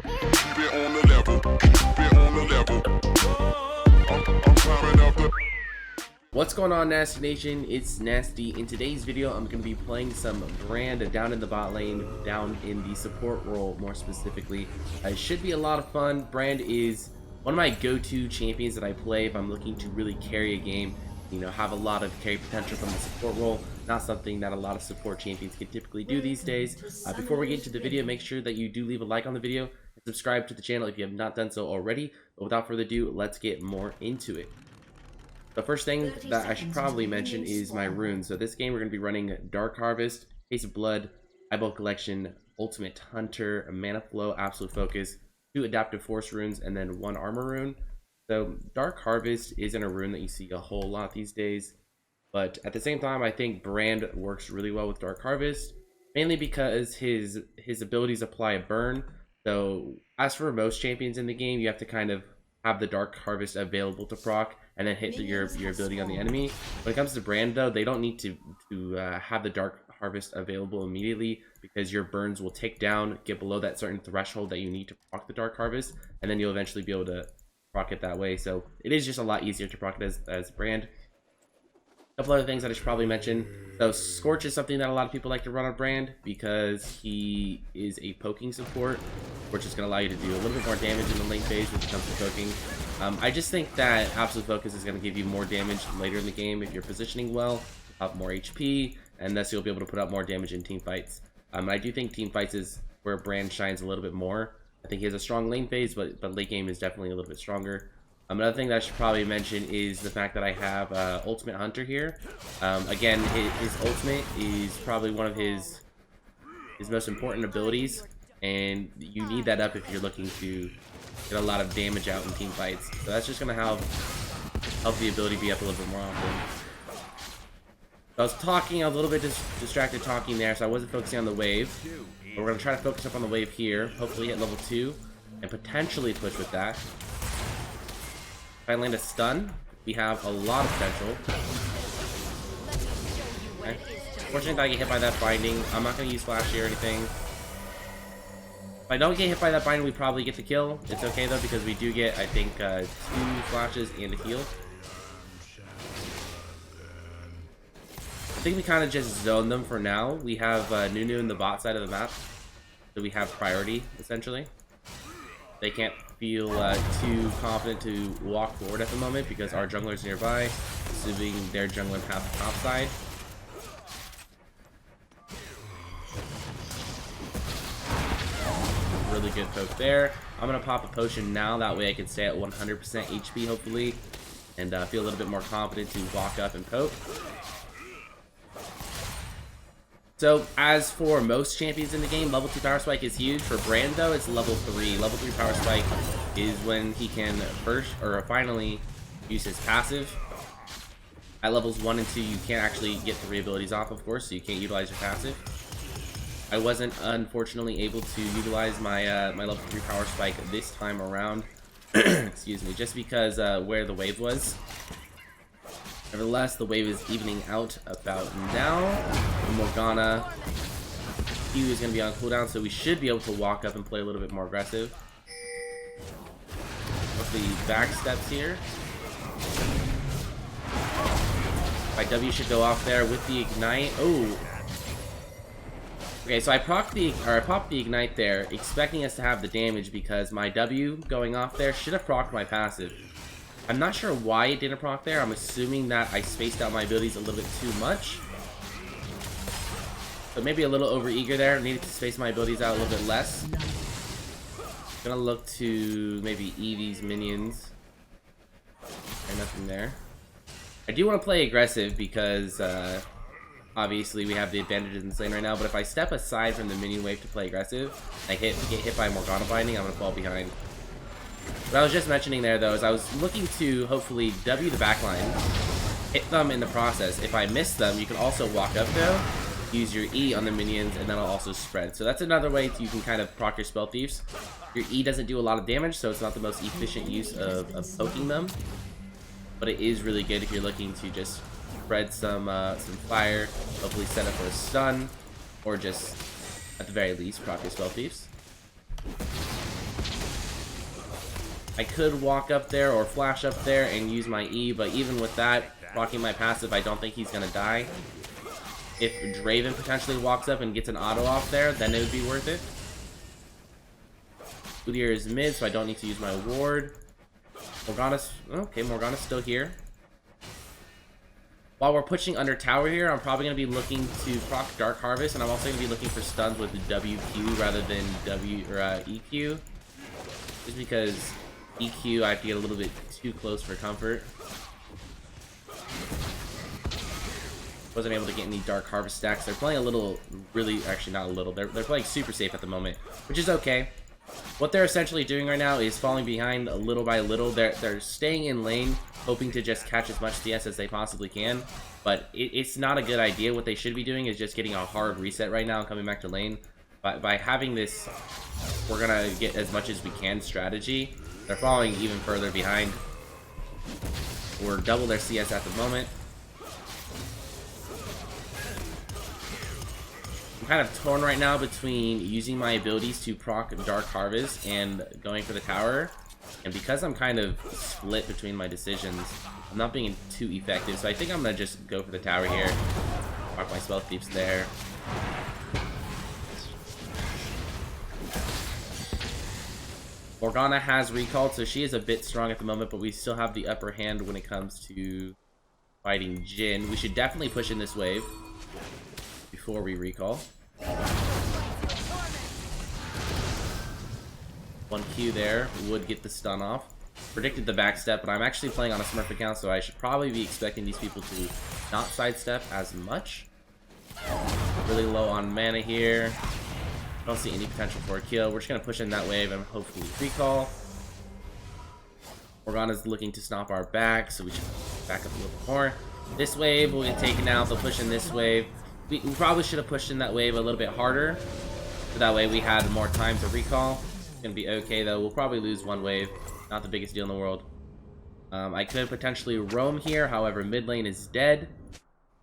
Keep it on the level. Keep it on the level. I'm climbing up the. What's going on, Nasteey Nation? It's Nasteey. In today's video, I'm going to be playing some Brand down in the bot lane, down in the support role more specifically. It should be a lot of fun. Brand is one of my go-to champions that I play if I'm looking to really carry a game, you know, have a lot of carry potential from the support role. Not something that a lot of support champions can typically do these days. Before we get into the video, make sure that you do leave a like on the video and subscribe to the channel if you have not done so already. But without further ado, let's get more into it. The first thing that I should probably mention is my runes. So this game we're going to be running Dark Harvest, Case of Blood, Eyeball Collection, Ultimate Hunter, Mana Flow, Absolute Focus, 2 Adaptive Force runes, and then 1 Armor rune. So Dark Harvest isn't a rune that you see a whole lot these days, but at the same time I think Brand works really well with Dark Harvest, mainly because his abilities apply a burn. So as for most champions in the game, you have to kind of have the Dark Harvest available to proc and then hit your ability on the enemy. When it comes to Brand though, they don't need to have the Dark Harvest available immediately, because your burns will tick down, get below that certain threshold that you need to proc the Dark Harvest, and then you'll eventually be able to proc it that way. So it is just a lot easier to proc it as Brand. A couple other things that I should probably mention. So Scorch is something that a lot of people like to run on Brand because he is a poking support, which is going to allow you to do a little bit more damage in the lane phase when it comes to poking. I just think that Absolute Focus is going to give you more damage later in the game if you're positioning well, up more HP, and thus you'll be able to put out more damage in team fights. I do think team fights is where Brand shines a little bit more. I think he has a strong lane phase, but late game is definitely a little bit stronger. Another thing that I should probably mention is the fact that I have Ultimate Hunter here. Again, his ultimate is probably one of his most important abilities, and you need that up if you're looking to get a lot of damage out in team fights. So that's just going to help the ability be up a little bit more often. So I was talking, a little bit distracted talking there, so I wasn't focusing on the wave. But we're going to try to focus up on the wave here, hopefully hit level 2, and potentially push with that. If I land a stun, we have a lot of potential. Okay. Fortunately, that I get hit by that binding. I'm not going to use flash here or anything. If I don't get hit by that binding, we probably get the kill. It's okay though, because we do get, I think, 2 flashes and a heal. I think we kind of just zone them for now. We have Nunu in the bot side of the map, so we have priority essentially. They can't feel too confident to walk forward at the moment because our jungler's nearby, assuming their jungler has the top side. Really good poke there. I'm gonna pop a potion now, that way I can stay at 100% HP hopefully, and feel a little bit more confident to walk up and poke. So as for most champions in the game, level 2 power spike is huge. For Brand though, it's level 3. Level 3 power spike is when he can finally use his passive. At levels 1 and 2, you can't actually get 3 abilities off, of course, so you can't utilize your passive. I wasn't unfortunately able to utilize my my level 3 power spike this time around. Excuse me, just because where the wave was. Nevertheless, the wave is evening out about now. Morgana Q is going to be on cooldown, so we should be able to walk up and play a little bit more aggressive. With the back steps here. My W should go off there with the ignite. Oh. Okay, so I popped the ignite there, expecting us to have the damage because my W going off there should have procced my passive. I'm not sure why it didn't proc there. I'm assuming that I spaced out my abilities a little bit too much. So maybe a little over eager there. Needed to space my abilities out a little bit less. Gonna look to maybe Eevee's minions. Okay, nothing there. I do want to play aggressive because obviously we have the advantage in this lane right now. But if I step aside from the minion wave to play aggressive, I get hit by Morgana binding, I'm gonna fall behind. What I was just mentioning there though is I was looking to hopefully W the backline, hit them in the process. If I miss them, you can also walk up though, use your E on the minions, and that'll also spread. So that's another way you can kind of proc your spell thieves. Your E doesn't do a lot of damage, so it's not the most efficient use of poking them, but it is really good if you're looking to just spread some fire, hopefully set up for a stun, or just at the very least proc your spell thieves. I could walk up there or flash up there and use my E, but even with that, rocking my passive, I don't think he's gonna die. If Draven potentially walks up and gets an auto off there, then it would be worth it. Udyr is mid, so I don't need to use my ward. Morgana's... okay, Morgana's still here. While we're pushing under tower here, I'm probably going to be looking to proc Dark Harvest, and I'm also going to be looking for stuns with WQ rather than EQ. Just because EQ, I have to get a little bit too close for comfort. Wasn't able to get any Dark Harvest stacks. They're playing a little, really, actually not a little, they're playing super safe at the moment, which is okay. What they're essentially doing right now is falling behind little by little. They're staying in lane, hoping to just catch as much CS as they possibly can, but it's not a good idea. What they should be doing is just getting a hard reset right now and coming back to lane. By having this, we're gonna get as much as we can strategy. They're falling even further behind. We're double their CS at the moment. I'm kind of torn right now between using my abilities to proc Dark Harvest and going for the tower. And because I'm kind of split between my decisions, I'm not being too effective. So I think I'm going to just go for the tower here. Proc my spell thieves there. Morgana has recalled, so she is a bit strong at the moment, but we still have the upper hand when it comes to fighting Jhin. We should definitely push in this wave before we recall. 1Q there would get the stun off. Predicted the backstep, but I'm actually playing on a Smurf account, so I should probably be expecting these people to not sidestep as much. Really low on mana here. Don't see any potential for a kill. We're just going to push in that wave and hopefully recall. Morgana's looking to stop our back, so we should back up a little more. This wave will get taken out. They'll push in this wave. We probably should have pushed in that wave a little bit harder, so that way we had more time to recall. It's gonna be okay though. We'll probably lose one wave, not the biggest deal in the world. I could potentially roam here, however mid lane is dead.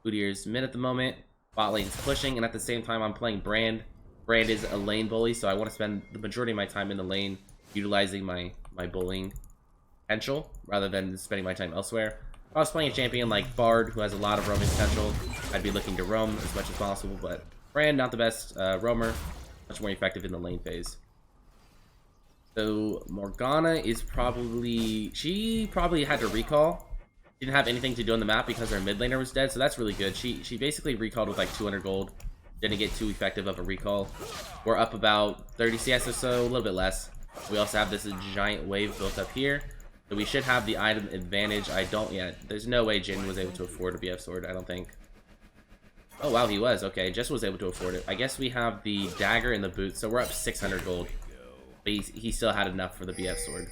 Udyr's mid at the moment, bot lane's pushing, and at the same time I'm playing Brand. Brand is a lane bully, so I want to spend the majority of my time in the lane utilizing my bullying potential rather than spending my time elsewhere. If I was playing a champion like Bard, who has a lot of roaming potential, I'd be looking to roam as much as possible, but Brand, not the best roamer, much more effective in the lane phase. So Morgana is she probably had to recall. She didn't have anything to do on the map because her mid laner was dead, so that's really good. She basically recalled with like 200 gold. Didn't get too effective of a recall. We're up about 30 CS or so, a little bit less. We also have this giant wave built up here. So we should have the item advantage. I don't yet. There's no way Jhin was able to afford a BF sword, I don't think. Oh wow, he was. Okay, just was able to afford it. I guess we have the dagger and the boots, so we're up 600 gold. But he still had enough for the BF sword.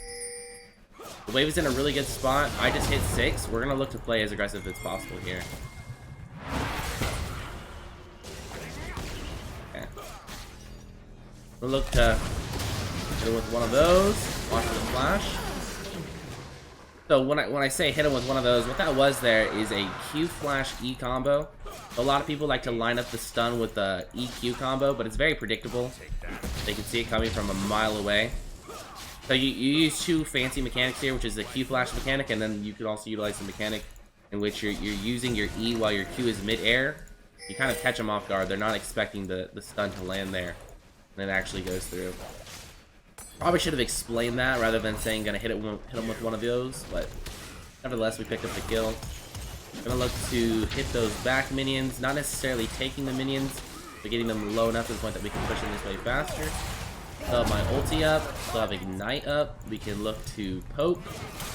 The wave is in a really good spot. I just hit 6. We're going to look to play as aggressive as possible here. Okay. We'll look to hit him with one of those. Watch the flash. So when I say hit him with one of those, what that was there is a Q flash E combo. A lot of people like to line up the stun with the EQ combo, but it's very predictable. They can see it coming from a mile away. So you use two fancy mechanics here, which is the Q flash mechanic, and then you can also utilize the mechanic in which you're using your E while your Q is mid-air. You kind of catch them off guard. They're not expecting the stun to land there, and it actually goes through. Probably should have explained that rather than saying gonna hit him with one of those, but nevertheless we picked up the kill. Gonna look to hit those back minions, not necessarily taking the minions, but getting them low enough to the point that we can push in this way faster. Still have my ulti up, still have ignite up. We can look to poke,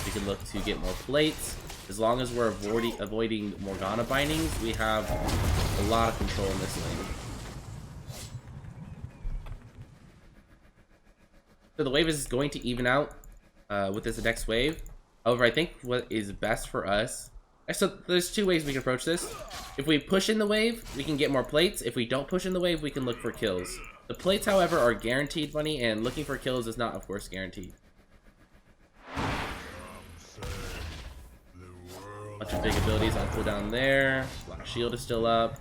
we can look to get more plates. As long as we're avoiding Morgana bindings, we have a lot of control in this lane. So the wave is going to even out with this next wave. However, I think what is best for us... So there's two ways we can approach this. If we push in the wave, we can get more plates. If we don't push in the wave, we can look for kills. The plates, however, are guaranteed money, and looking for kills is not, of course, guaranteed. Bunch of big abilities on cooldown there. Black shield is still up.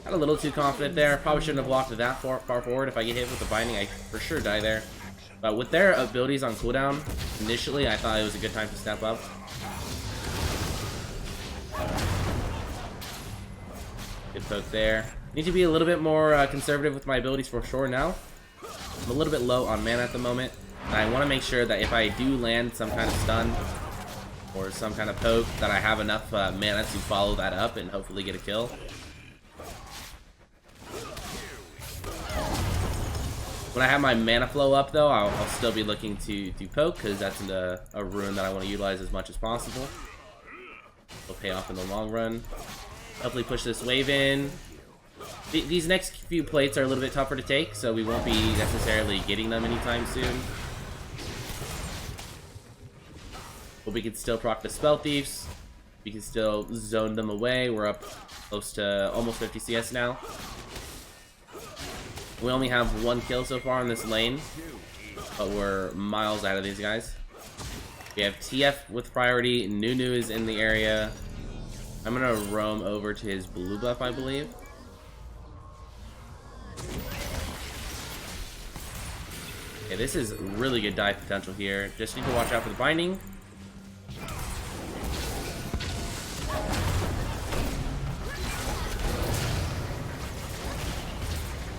Got a little too confident there. Probably shouldn't have walked that far forward. If I get hit with the binding, I for sure die there. But with their abilities on cooldown, initially I thought it was a good time to step up. Good poke there. Need to be a little bit more conservative with my abilities for sure now. I'm a little bit low on mana at the moment. And I want to make sure that if I do land some kind of stun or some kind of poke, that I have enough mana to follow that up and hopefully get a kill. When I have my mana flow up though, I'll still be looking to poke, because that's a rune that I want to utilize as much as possible. It'll pay off in the long run. Hopefully push this wave in. These next few plates are a little bit tougher to take, so we won't be necessarily getting them anytime soon. But we can still proc the Spell Thieves. We can still zone them away. We're up close to almost 50 CS now. We only have 1 kill so far in this lane, but we're miles out of these guys. We have TF with priority. Nunu is in the area. I'm gonna roam over to his blue buff, I believe. Okay, this is really good dive potential here. Just need to watch out for the binding.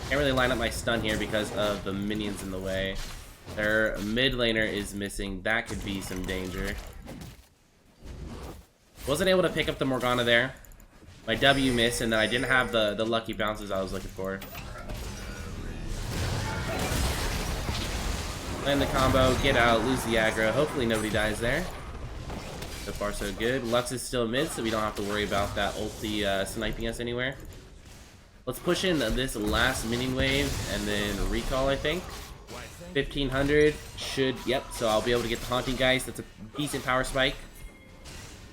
Can't really line up my stun here because of the minions in the way. Their mid laner is missing. That could be some danger. Wasn't able to pick up the Morgana there. My W missed, and then I didn't have the lucky bounces I was looking for. Land the combo, get out, lose the aggro. Hopefully nobody dies there. So far so good. Lux is still mid, so we don't have to worry about that ulti sniping us anywhere. Let's push in this last minion wave and then recall, I think. 1500 should, yep, so I'll be able to get the Haunting Geist. That's a decent power spike.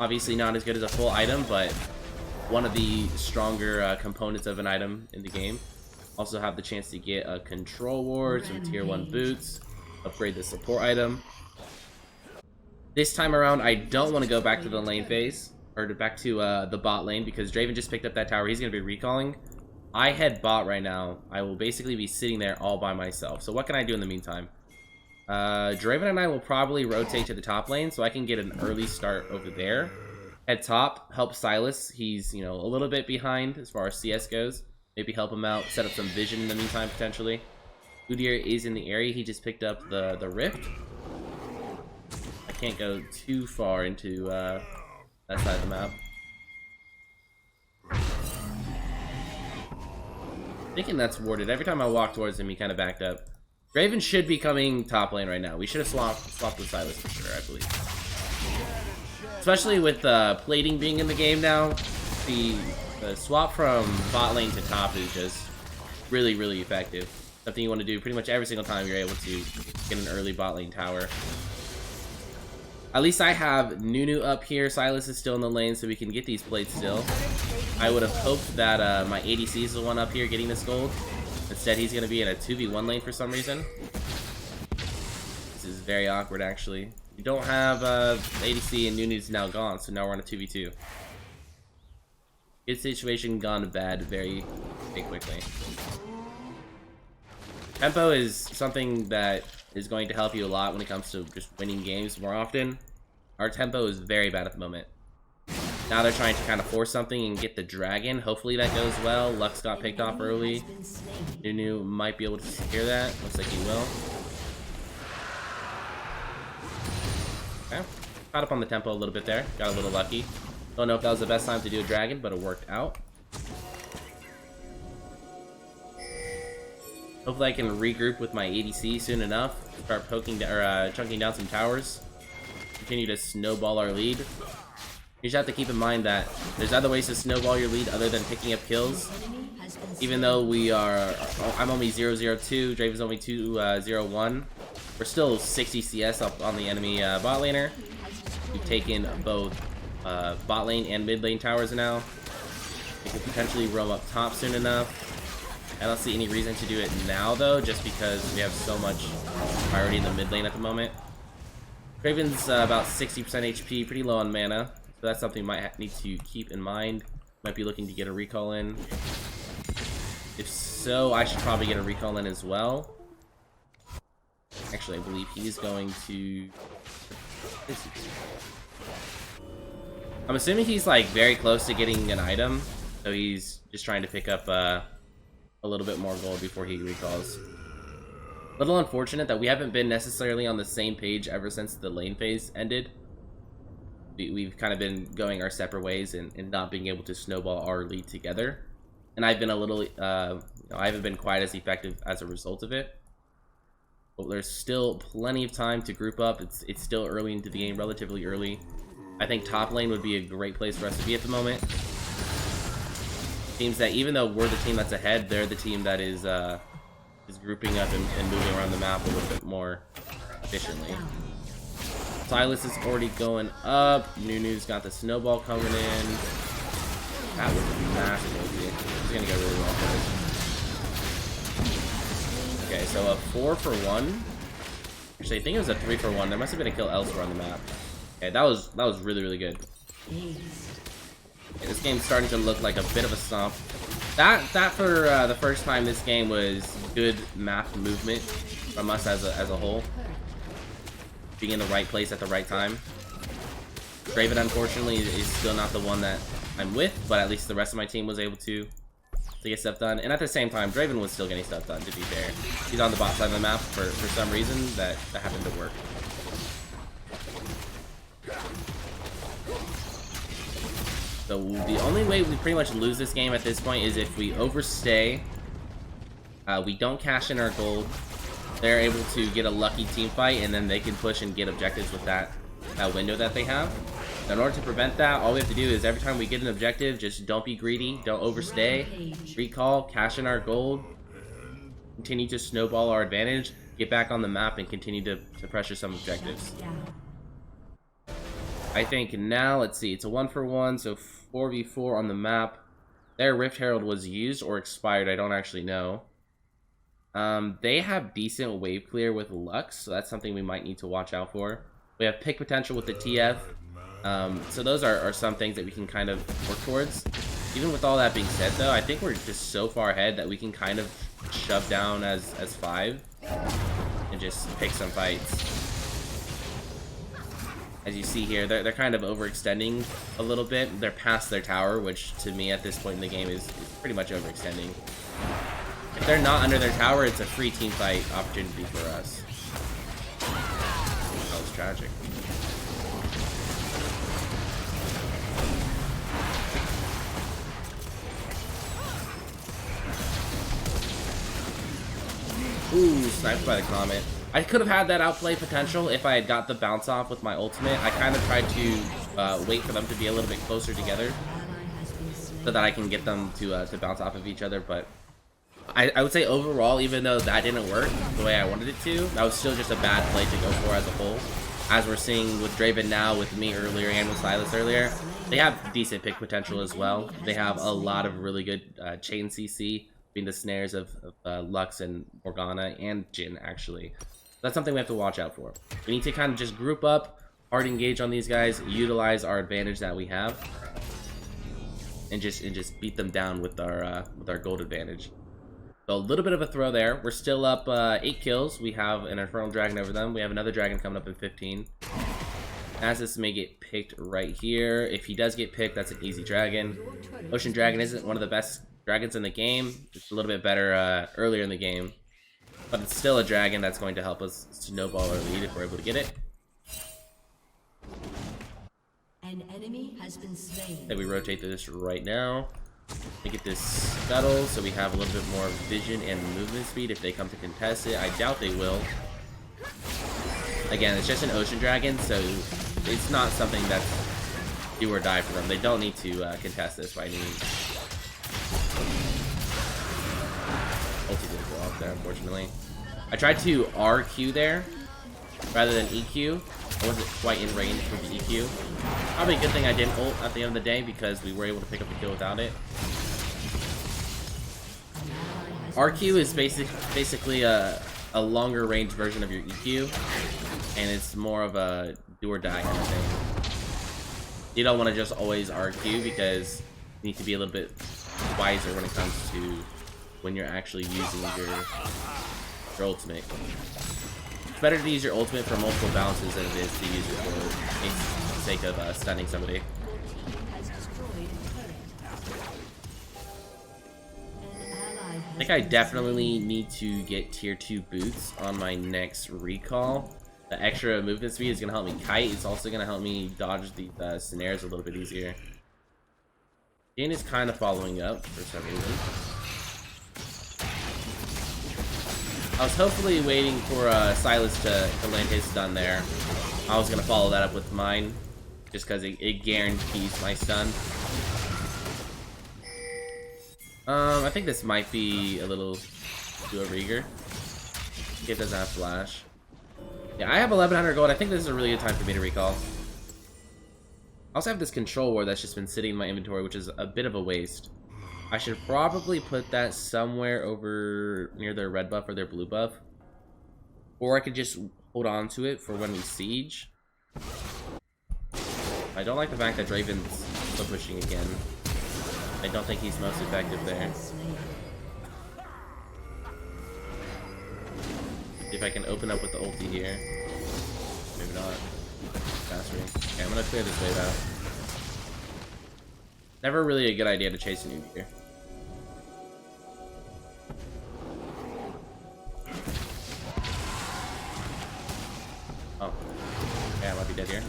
Obviously not as good as a full item, but one of the stronger components of an item in the game. Also have the chance to get a Control Ward, some tier 1 boots, upgrade the support item. This time around, I don't want to go back to the lane phase, or back to the bot lane, because Draven just picked up that tower. He's going to be recalling. I head bot right now. I will basically be sitting there all by myself. So what can I do in the meantime? Draven and I will probably rotate to the top lane, so I can get an early start over there. At top, help Silas. He's, you know, a little bit behind as far as CS goes. Maybe help him out, set up some vision in the meantime, potentially. Udyr is in the area. He just picked up the Rift. I can't go too far into that side of the map. Thinking that's warded. Every time I walk towards him, he kind of backed up. Draven should be coming top lane right now. We should have swapped with Silas for sure, I believe. Especially with plating being in the game now, the swap from bot lane to top is just really, really effective. Something you want to do pretty much every single time you're able to get an early bot lane tower. At least I have Nunu up here. Silas is still in the lane, so we can get these plates still. I would have hoped that my ADC is the one up here getting this gold. Instead, he's going to be in a 2v1 lane for some reason. This is very awkward, actually. We don't have ADC, and Nunu's now gone, so now we're on a 2v2. Good situation gone bad very quickly. Tempo is something that is going to help you a lot when it comes to just winning games more often. Our tempo is very bad at the moment. Now they're trying to kind of force something and get the dragon. Hopefully that goes well. Lux got picked off early. Nunu might be able to secure that. Looks like he will. Okay. Caught up on the tempo a little bit there. Got a little lucky. Don't know if that was the best time to do a dragon, but it worked out. Hopefully I can regroup with my ADC soon enough. Start poking or chunking down some towers. Continue to snowball our lead. You just have to keep in mind that there's other ways to snowball your lead other than picking up kills. Even though we are, I'm only 0-0-2, Draven's only 2-0-1. We're still 60 CS up on the enemy bot laner. We've taken both bot lane and mid lane towers now. We could potentially roam up top soon enough. I don't see any reason to do it now though, just because we have so much priority in the mid lane at the moment. Draven's about 60% HP, pretty low on mana. So that's something you might need to keep in mind. Might be looking to get a recall in. If so, I should probably get a recall in as well. Actually, I believe he's going to... I'm assuming he's like very close to getting an item, so he's just trying to pick up a little bit more gold before he recalls. A little unfortunate that we haven't been necessarily on the same page ever since the lane phase ended. We've kind of been going our separate ways and not being able to snowball our lead together. And I've been a little, I haven't been quite as effective as a result of it. But there's still plenty of time to group up. It's still early into the game, relatively early. I think top lane would be a great place for us to be at the moment. Seems that even though we're the team that's ahead, they're the team that is grouping up and moving around the map a little bit more efficiently. Silas is already going up. Nunu's got the snowball coming in. That was a massive OP. He's gonna go really well for this. Okay, so a 4 for 1. Actually, I think it was a 3 for 1. There must have been a kill elsewhere on the map. Okay, that was really good. Okay, this game's starting to look like a bit of a stomp. That for the first time this game was good map movement from us as a whole. Being in the right place at the right time. Draven, unfortunately, is still not the one that I'm with, but at least the rest of my team was able to get stuff done. And at the same time, Draven was still getting stuff done, to be fair. He's on the bot side of the map for some reason that happened to work. So the only way we pretty much lose this game at this point is if we overstay, we don't cash in our gold, they're able to get a lucky team fight, and then they can push and get objectives with that window that they have. In order to prevent that, all we have to do is every time we get an objective, just don't be greedy, don't overstay, recall, cash in our gold, continue to snowball our advantage, get back on the map, and continue to pressure some objectives. I think now, let's see, it's a 1 for 1, so 4v4 on the map. Their Rift Herald was used or expired, I don't actually know. They have decent wave clear with Lux, so that's something we might need to watch out for. We have pick potential with the TF, so those are some things that we can kind of work towards. Even with all that being said, though, I think we're just so far ahead that we can kind of shove down as 5 and just pick some fights. As you see here, they're kind of overextending a little bit. They're past their tower, which to me at this point in the game is pretty much overextending. If they're not under their tower, it's a free team fight opportunity for us. That was tragic. Ooh, sniped by the Comet. I could have had that outplay potential if I had got the bounce off with my ultimate. I kind of tried to wait for them to be a little bit closer together so that I can get them to bounce off of each other, but I would say overall, even though that didn't work the way I wanted it to, that was still just a bad play to go for as a whole. As we're seeing with Draven now, with me earlier, and with Silas earlier, they have decent pick potential as well. They have a lot of really good chain CC between the snares of Lux and Morgana and Jhin, actually. That's something we have to watch out for. We need to kind of just group up, hard engage on these guys, utilize our advantage that we have, and just beat them down with our gold advantage. So a little bit of a throw there. We're still up 8 kills. We have an Infernal Dragon over them. We have another dragon coming up in 15. As this may get picked right here. If he does get picked, that's an easy dragon. Ocean Dragon isn't one of the best dragons in the game. It's a little bit better earlier in the game. But it's still a dragon that's going to help us snowball our lead if we're able to get it. An enemy has been slain. Then we rotate this right now. We get this scuttle, so we have a little bit more vision and movement speed if they come to contest it. I doubt they will. Again, it's just an ocean dragon, so it's not something that's do or die for them. They don't need to contest this by any means. Ulti didn't go off there, unfortunately. I tried to RQ there rather than EQ. I wasn't quite in range for the EQ. Probably a good thing I didn't ult at the end of the day because we were able to pick up the kill without it. RQ is basically a longer range version of your EQ, and it's more of a do or die kind of thing. You don't want to just always RQ because you need to be a little bit wiser when it comes to when you're actually using your ultimate. It's better to use your ultimate for multiple bounces than it is to use it for the sake of stunning somebody. I think I definitely need to get tier 2 boots on my next recall. The extra movement speed is going to help me kite. It's also going to help me dodge the snares a little bit easier. Jane is kind of following up for some reason. I was hopefully waiting for Silas to land his stun there. I was going to follow that up with mine, just because it guarantees my stun. I think this might be a little too overeager. It doesn't have flash. Yeah, I have 1100 gold. I think this is a really good time for me to recall. I also have this control ward that's just been sitting in my inventory, which is a bit of a waste. I should probably put that somewhere over near their red buff or their blue buff. Or I could just hold on to it for when we siege. I don't like the fact that Draven's still pushing again. I don't think he's most effective there. See if I can open up with the ulti here. Maybe not. Faster. Okay, I'm gonna clear this wave out. Never really a good idea to chase an Udyr here. Oh. Yeah, I might be dead here.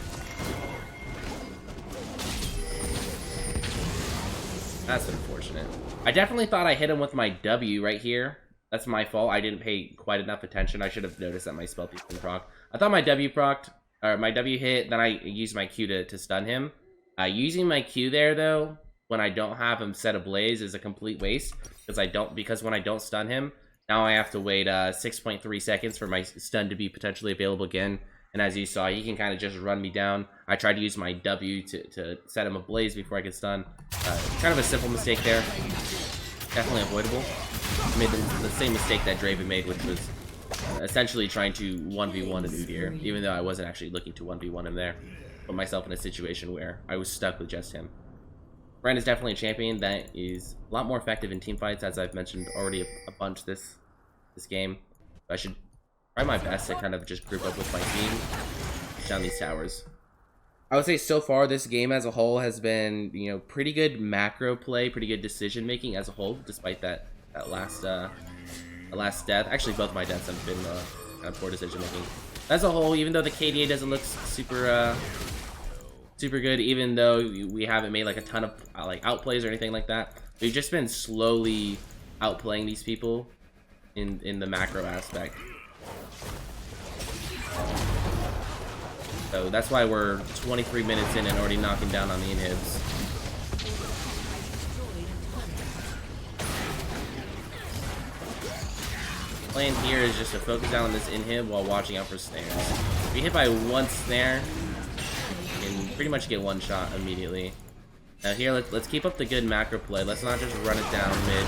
That's unfortunate. I definitely thought I hit him with my W right here. That's my fault. I didn't pay quite enough attention. I should have noticed that my spell piece didn't proc. I thought my W procced, or my W hit, then I used my Q to stun him. Using my Q there, though, when I don't have him set ablaze is a complete waste. Because when I don't stun him, now I have to wait 6.3 seconds for my stun to be potentially available again. And as you saw, he can kind of just run me down. I tried to use my W to set him ablaze before I could stun. Kind of a simple mistake there. Definitely avoidable. I made the same mistake that Draven made, which was essentially trying to 1v1 an Udyr, even though I wasn't actually looking to 1v1 him there. Put myself in a situation where I was stuck with just him. Brand is definitely a champion that is a lot more effective in team fights, as I've mentioned already a bunch this game. I should try my best to kind of just group up with my team, push down these towers. I would say so far this game as a whole has been, you know, pretty good macro play, pretty good decision making as a whole, despite that last death. Actually, both my deaths have been kind of poor decision making. As a whole, even though the KDA doesn't look super good, even though we haven't made like a ton of like outplays or anything like that, we've just been slowly outplaying these people in the macro aspect. So that's why we're 23 minutes in and already knocking down on the inhibs. Plan here is just to focus down on this inhib while watching out for snares. If you hit by one snare, you can pretty much get one shot immediately. Now here, let's keep up the good macro play. Let's not just run it down mid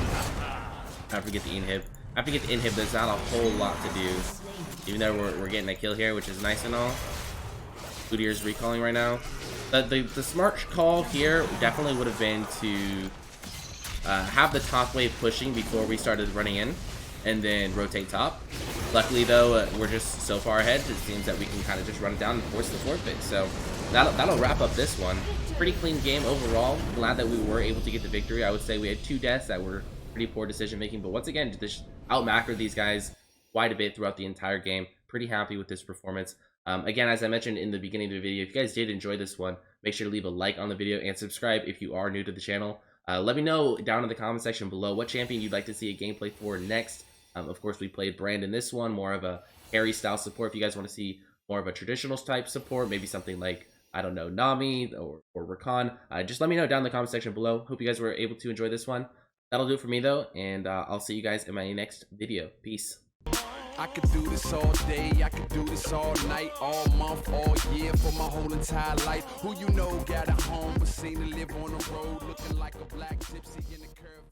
after we get the inhib. After we get the inhib, there's not a whole lot to do. Even though we're getting a kill here, which is nice and all. Udyr's recalling right now. The smart call here definitely would have been to have the top wave pushing before we started running in, and then rotate top. Luckily though, we're just so far ahead, it seems that we can kind of just run it down and force the forfeit. So that'll wrap up this one. Pretty clean game overall. Glad that we were able to get the victory. I would say we had 2 deaths that were pretty poor decision making, but once again, just out macro these guys quite a bit throughout the entire game. Pretty happy with this performance. Again, as I mentioned in the beginning of the video, if you guys did enjoy this one, make sure to leave a like on the video and subscribe if you are new to the channel. Let me know down in the comment section below what champion you'd like to see a gameplay for next. Of course, we played Brand in this one, more of a carry style support. If you guys want to see more of a traditional type support, maybe something like, I don't know, Nami or Rakan, just let me know down in the comment section below. Hope you guys were able to enjoy this one. That'll do it for me though, and I'll see you guys in my next video. Peace. I could do this all day, I could do this all night, all month, all year, for my whole entire life. Who you know got a home, but seen to live on the road, looking like a black gypsy in the curve.